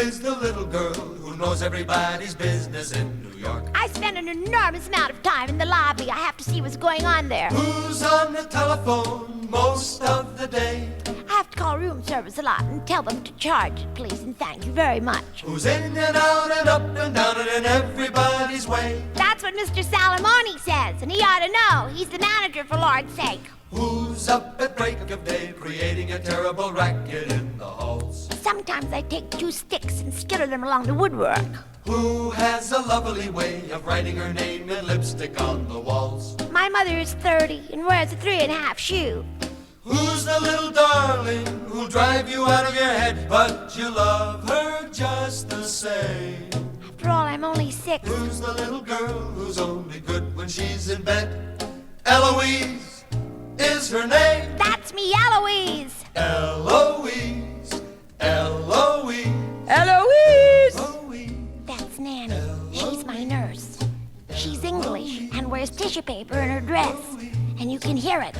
is the little girl who knows everybody's business in New York? I spend an enormous amount of time in the lobby. I have to see what's going on there. Who's on the telephone most of the day? I have to call room service a lot and tell them to charge it, please, and thank you very much. Who's in and out and up and down and in everybody's way? That's what Mr. Salamoni says, and he ought to know. He's the manager, for Lord's sake. Who's up at break of day creating a terrible racket in the halls? Sometimes I take 2 sticks and skitter them along the woodwork. Who has a lovely way of writing her name in lipstick on the walls? My mother is 30 and wears a 3.5 shoe. Who's the little darling who'll drive you out of your head, but you love her just the same? After all, I'm only 6. Who's the little girl who's only good when she's in bed? Eloise is her name. That's me, Eloise. Eloise, Eloise, Eloise! Eloise. That's Nanny. She's my nurse. She's English and wears tissue paper in her dress. And you can hear it.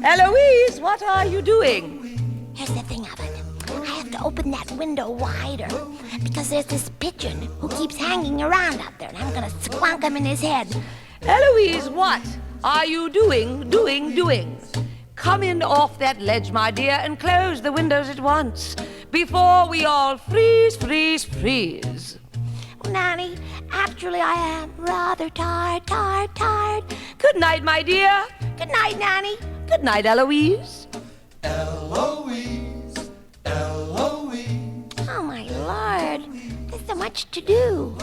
Eloise, what are you doing? Here's the thing of it. I have to open that window wider because there's this pigeon who keeps hanging around out there, and I'm gonna squonk him in his head. Eloise, what are you doing? Come in off that ledge, my dear, and close the windows at once before we all freeze. Well, Nanny, actually I am rather tired. Good night, my dear. Good night, Nanny. Good night, Eloise. Eloise, Eloise, Oh, my Lord. There's so much to do.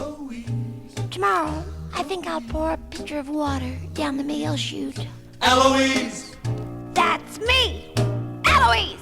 Tomorrow, I think I'll pour a pitcher of water down the mail chute. Eloise. That's me, Eloise.